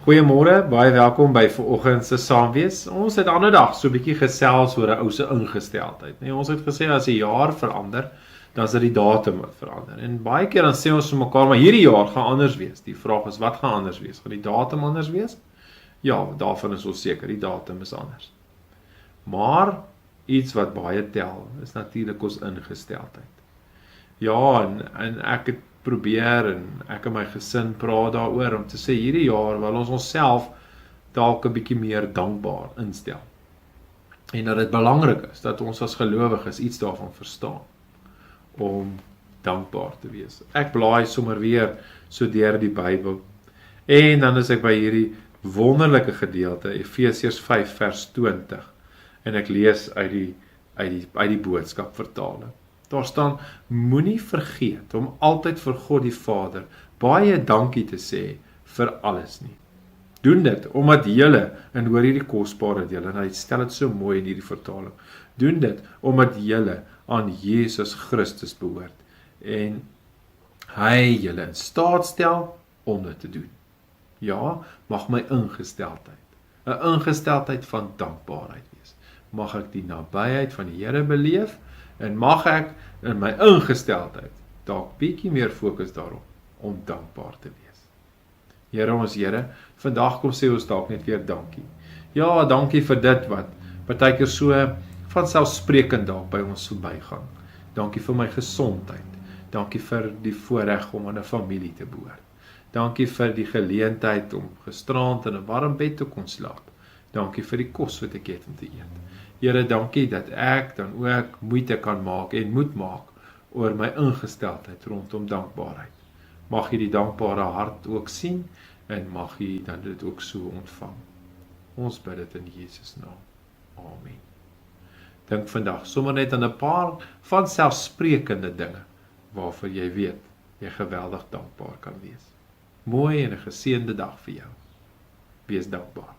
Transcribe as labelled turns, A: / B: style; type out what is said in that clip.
A: Goeiemôre, baie welkom by vanoggend se saamwees. Ons het ander dag so 'n bietjie gesels oor 'n ou se ingesteldheid. Nee, ons het gesê as die jaar verander, dan is dit die datum wat verander. En baie keer dan sê ons vir mekaar, maar hierdie jaar gaan anders wees. Die vraag is, wat gaan anders wees? Gaan die datum anders wees? Ja, daarvan is ons seker, die datum is anders. Maar iets wat baie tel, is natuurlik ons ingesteldheid. Ja, en ek het probeer en ek en my gesin praat daaroor om te sê hierdie jaar wil ons onsself dalk 'n bietjie meer dankbaar instel. En dat dit belangrik is dat ons as gelowiges iets daarvan verstaan om dankbaar te wees. Ek blaai sommer weer so deur die Bybel en dan is ek by hierdie wonderlike gedeelte Efesiërs 5 vers 20 en ek lees uit die boodskap vertaling. Daar staan, moenie vergeet om altyd vir God die Vader baie dankie te sê vir alles nie. Doen dit, omdat julle, en hoor hierdie kosbare deel, en hy stel dit so mooi in hierdie vertaling, doen dit, omdat julle aan Jesus Christus behoort, en hy julle in staat stel om dit te doen. Ja, mag my ingesteldheid, 'n ingesteldheid van dankbaarheid wees. Mag ek die nabyheid van die Here beleef, en mag ek in my ingesteldheid dalk bietjie meer fokus daarop om dankbaar te wees. Here ons Here, vandag kom sê ons dalk net weer dankie. Ja, dankie vir dit wat partykeer so vanselfsprekend dalk by ons verbygaan. Dankie vir my gesondheid. Dankie vir die voorreg om aan 'n familie te behoort. Dankie vir die geleentheid om gisterand in 'n warm bed te kon slaap. Dankie vir die kos wat ek het om te eet. Here, dankie dat ek dan ook moeite kan maak en moet maak oor my ingesteldheid rondom dankbaarheid. Mag jy die dankbare hart ook sien en mag jy dan dit ook so ontvang. Ons bid dit in Jesus naam. Amen. Dink vandag sommer net aan 'n paar van selfsprekende dinge waarvoor jy weet jy geweldig dankbaar kan wees. Mooi en 'n geseënde dag vir jou. Wees dankbaar.